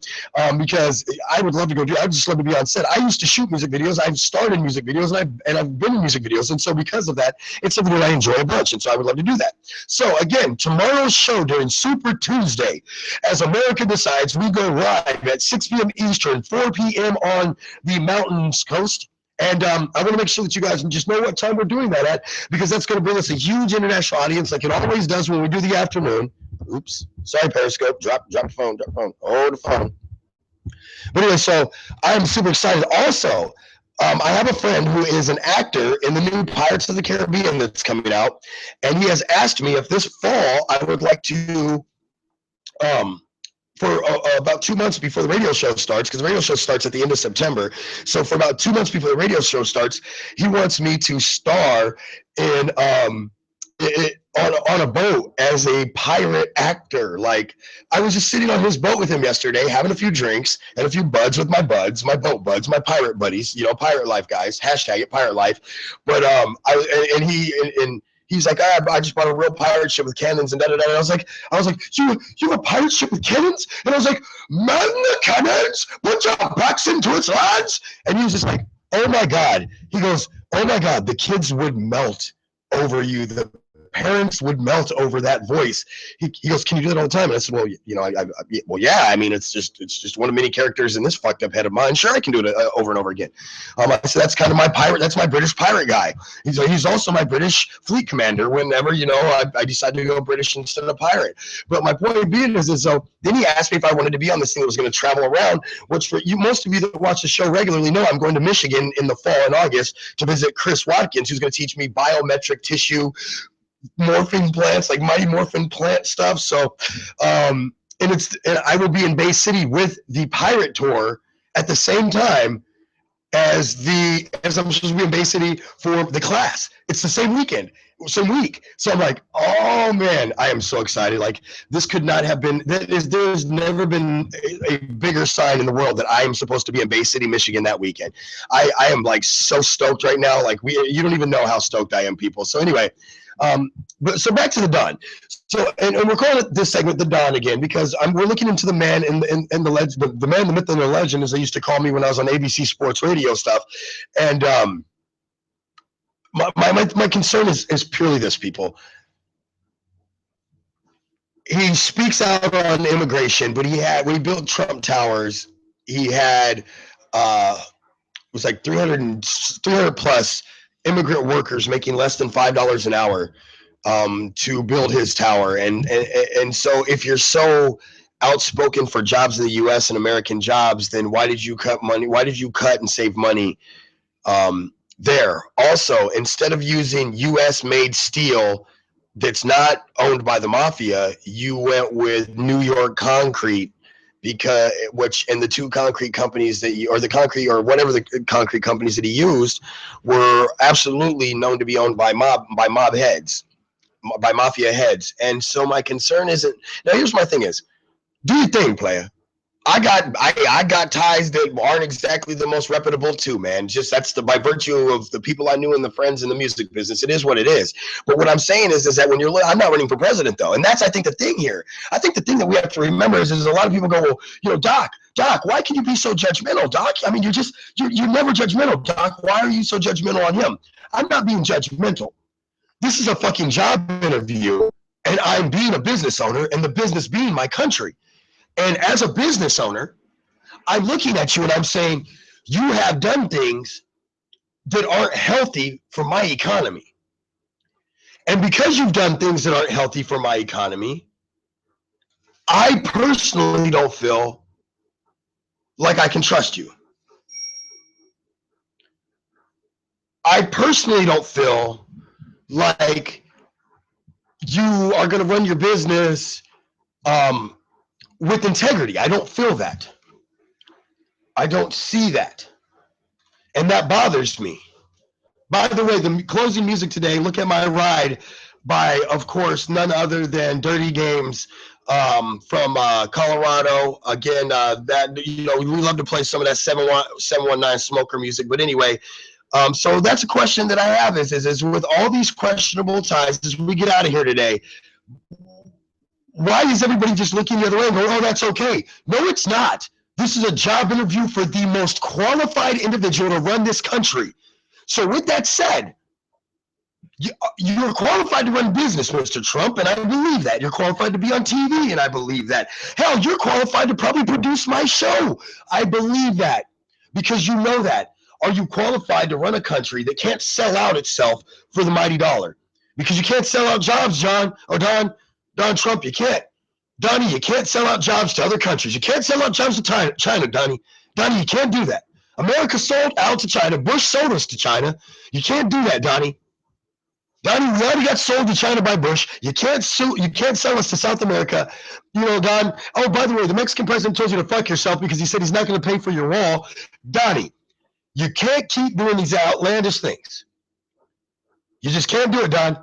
because I would love to go do. I'd just love to be on set. I used to shoot music videos. I've starred in music videos, and I've been in music videos, and so because of that, it's something that I enjoy a bunch, and so I would love to do that. So again, tomorrow's show during Super Tuesday, as America Decides, we go live at 6 p.m. Eastern, 4 p.m. on the Mountains Coast. And I want to make sure that you guys just know what time we're doing that at, because that's going to bring us a huge international audience like it always does when we do the afternoon. Oops. Sorry, Periscope. Drop the phone. Oh, the phone. But anyway, so I'm super excited. Also, I have a friend who is an actor in the new Pirates of the Caribbean that's coming out, and he has asked me if this fall I would like to for about 2 months before the radio show starts, because the radio show starts at the end of September. So for about 2 months before the radio show starts, he wants me to star in on a boat as a pirate actor. Like, I was just sitting on his boat with him yesterday, having a few drinks and a few buds with my buds, my boat buds, my pirate buddies, pirate life guys, hashtag it pirate life. But he's like, I just bought a real pirate ship with cannons and da-da-da. And I was like, you have a pirate ship with cannons? And I was like, man the cannons, put your backs into its lines. And he was just like, oh my God. He goes, oh my God, the kids would melt over you. The parents would melt over that voice. He goes, can you do that all the time? And I said, well, yeah. I mean, it's just one of many characters in this fucked up head of mine. Sure, I can do it over and over again. I said, that's kind of my pirate. That's my British pirate guy. He's also my British fleet commander whenever, I decide to go British instead of pirate. But my point being is so then he asked me if I wanted to be on this thing that was going to travel around, which for you, most of you that watch the show regularly know I'm going to Michigan in the fall in August to visit Chris Watkins, who's going to teach me biometric tissue morphing plants, like Mighty Morphin plant stuff. So and I will be in Bay City with the pirate tour at the same time as I'm supposed to be in Bay City for the class. It's the same week. So I'm like, oh man, I am so excited. Like, this could not have been, there's never been a bigger sign in the world that I am supposed to be in Bay City, Michigan that weekend. I am like so stoked right now. Like, you don't even know how stoked I am, people. So anyway, so back to the Don. So, and we're calling it this segment the Don again because we're looking into the man and the legend, the man, the myth, and the legend, as they used to call me when I was on ABC Sports Radio stuff. And my concern is purely this, people. he speaks out on immigration, but when he built Trump Towers, he had it was like 300 plus immigrant workers making less than $5 an hour to build his tower. And so if you're so outspoken for jobs in the U.S. and American jobs, then why did you cut money? Why did you cut and save money there? Also, instead of using U.S. made steel that's not owned by the mafia, you went with New York Concrete, because and the two concrete companies that or the concrete or whatever the concrete companies that he used were absolutely known to be owned by mob heads, by mafia heads. And so my concern isn't, now here's my thing is, do your thing, player. I got ties that aren't exactly the most reputable too, man. Just that's by virtue of the people I knew and the friends in the music business. It is what it is. But what I'm saying is that when I'm not running for president though, and that's I think the thing here. I think the thing that we have to remember is a lot of people go, well, Doc, why can you be so judgmental, Doc? I mean, you're never judgmental, Doc. Why are you so judgmental on him? I'm not being judgmental. This is a fucking job interview, and I'm being a business owner, and the business being my country. And as a business owner, I'm looking at you and I'm saying, you have done things that aren't healthy for my economy. And because you've done things that aren't healthy for my economy, I personally don't feel like I can trust you. I personally don't feel like you are going to run your business with integrity. I don't feel that. I don't see that. And that bothers me. By the way, the closing music today, Look at My Ride by, of course, none other than Dirty Games from Colorado. Again, we love to play some of that 719 Smoker music. But anyway, so that's a question that I have is with all these questionable ties, as we get out of here today, why is everybody just looking the other way and going, oh, that's okay? No, it's not. This is a job interview for the most qualified individual to run this country. So with that said, you're qualified to run business, Mr. Trump, and I believe that. You're qualified to be on TV, and I believe that. Hell, you're qualified to probably produce my show. I believe that because you know that. Are you qualified to run a country that can't sell out itself for the mighty dollar? Because you can't sell out jobs, John, or Don Trump, you can't. Donnie, you can't sell out jobs to other countries. You can't sell out jobs to China, Donnie. Donnie, you can't do that. America sold out to China. Bush sold us to China. You can't do that, Donnie. Donnie, we already got sold to China by Bush. You can't sell us to South America. You know, Don. Oh, by the way, the Mexican president told you to fuck yourself because he said he's not going to pay for your wall. Donnie, you can't keep doing these outlandish things. You just can't do it, Don.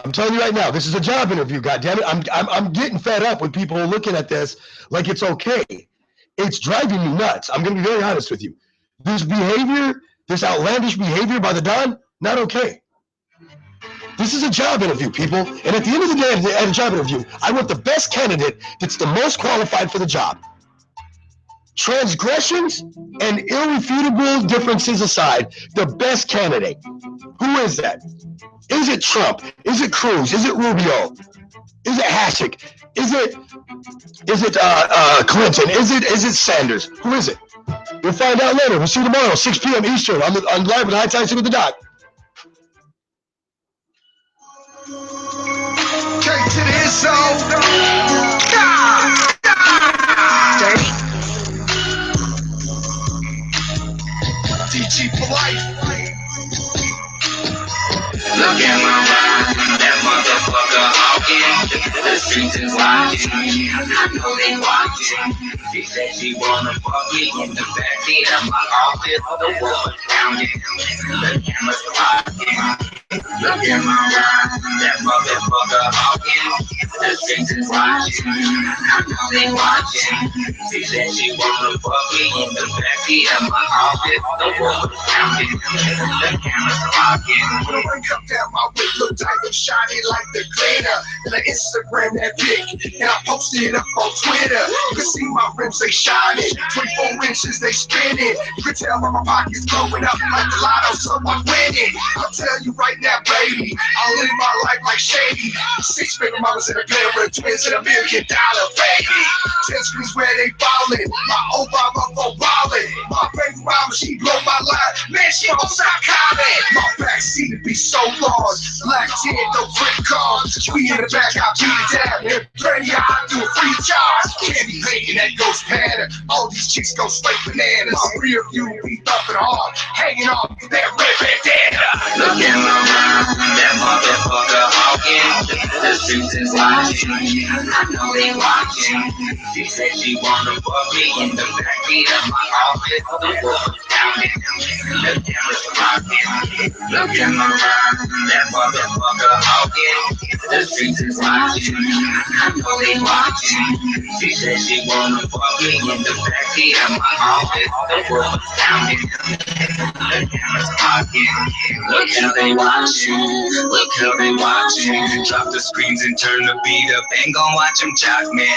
I'm telling you right now, this is a job interview, goddammit. I'm getting fed up with people looking at this like it's okay. It's driving me nuts. I'm going to be very honest with you. This behavior, this outlandish behavior by the Don, not okay. This is a job interview, people. And at the end of the day, at a job interview, I want the best candidate that's the most qualified for the job. Transgressions and irrefutable differences aside, the best candidate. Who is that? Is it Trump? Is it Cruz? Is it Rubio? Is it Hasek? Is it Clinton? Is it Sanders? Who is it? We'll find out later. We'll see you tomorrow, 6 p.m. Eastern. I'm live with High Times with the Doc. K to the ISO. DG for life. Look at my ride, that motherfucker hawking. The streets is watching, I know they watching. She said she wanna fuck me in the backseat of my office. The world counting, the cameras watching. Look at my ride, that motherfucker hawking. The streets is watching, I know they watching. She said she wanna fuck me in the backseat of my office. The world counting, the cameras watching. Come down my way, look tight and shiny like the glitter. And I Instagram that pic, and I posted it up on Twitter. You can see my rims, they shining, 24 inches, they spinning. You can tell by my pockets blowing up like the lotto, so I'm winning. I'll tell you right now, baby, I live my life like shady. 6 baby mamas in a damn Sierra twins and $1 million baby. 10 screens where they ballin'. My Obama for ballin'. My baby mama, she blow my line. Man, she gon' stop calling. My backseat be so large. Black tin, no brick cars. We in the back, I beat it down. And plenty I do a free charge. Candy painting that ghost pattern. All these chicks go straight bananas. My rear view be thumping hard. Hanging off that red bandana. Look at my mom, that motherfucker hawking. The streets is watching, I know they watching. She said she wanna fuck me in the backseat of my office. The world pounding, the cameras rocking. Look at my mom, that motherfucker hawking. The streets is watching, I know they watching. She said she wanna fuck me in the backseat of my office. The world pounding, the cameras rocking. Look how they watching, look how they watching. Drop the screens and turn the beat up, ain't gon' watch them jock, man.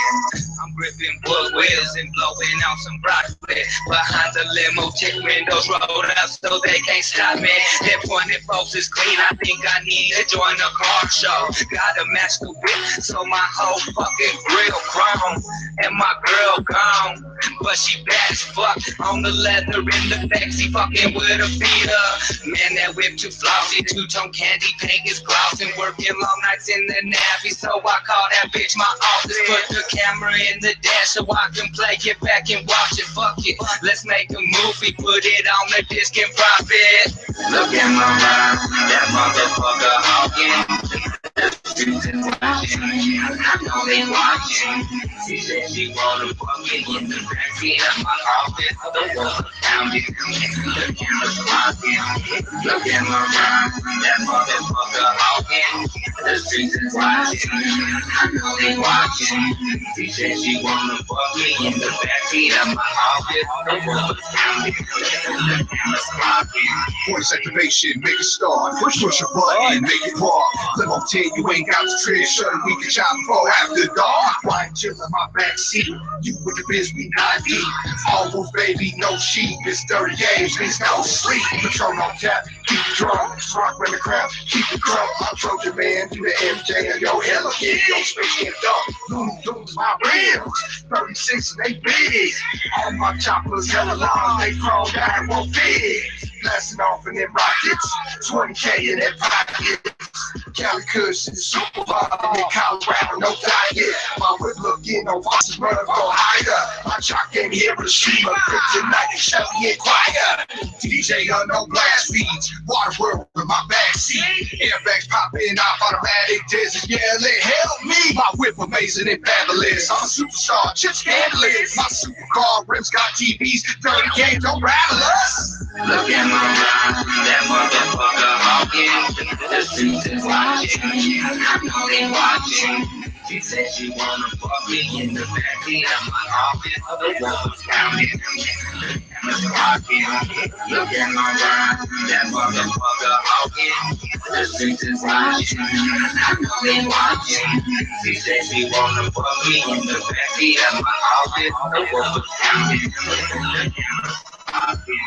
I'm gripping wood wheels and blowing out some broccoli. Behind the limo, check windows rolled up so they can't stop me. That pointed folks is clean, I think I need to join a car show. Gotta match the whip, so my whole fucking grill chrome. And my girl gone, but she bad as fuck. On the leather in the backseat, fucking with her feet up. Man, that whip too flossy, two-tone candy paint is glossing. Working long nights in the Navy, so I call that bitch my office. Put the camera in the dash so I can play it back and watch it. Fuck it, let's make a movie, put it on the disc and profit. Look at my mom, that motherfucker hawking. The streets is watching, I know they watching. She said she wanna fuck me in the backseat of my office. The world pounding, the cameras rocking. Look at my mom, that motherfucker hawking. The streets is watching, I know they watching. She said she wanna fuck me in the backseat of my office. The world pounding, the cameras rocking. Voice activation, make it start. Push a button, make it walk. Level 10, you ain't got the trade. Shut it, we can chop before after dark. Why chill in my backseat? You with the biz, we not deep. Almost baby, no sheep. It's 30 games, means no sleep. Patron on tap, keep it drunk. Rock in the crowd, keep it crunk. I'm Trojan man, you the MJ and yo hella kid. Yo space and dump. Lose my rims. 36 and they big. All my choppers hella long. They crawl down, won't fit. Blasting off in them rockets, 20K in that pocket. Cali Kush is super bomb in Colorado, no diet. My whip looking on Boston, brother, go higher. My chalk ain't here with a stream of kryptonite and Shelly Inquire. DJ no blast beats, water world with my backseat. Airbags popping off, automatic desert, yeah, let help me. My whip amazing and fabulous. I'm a superstar, chip scandalous. My supercar rims got TVs, 30 games, don't rattle us. Look at my mom, that motherfucker hawking. The streets is watching, I know they watching. She said she wanna fuck me in the backseat of my office. The world pounding, the cameras rocking. Look at my mom, that motherfucker hawking. The streets is watching, I know they watching. She said she wanna fuck me in the backseat of my office. The world pounding, the cameras rocking.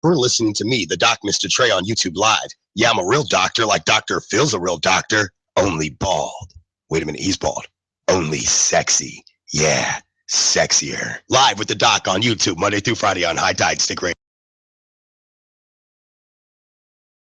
We're listening to me, the Doc Mr. Trey, on YouTube Live. Yeah, I'm a real doctor, like Dr. Phil's a real doctor, only bald. Wait a minute, he's bald. Only sexy. Yeah, sexier. Live with the Doc on YouTube, Monday through Friday on High Tide. Stick right.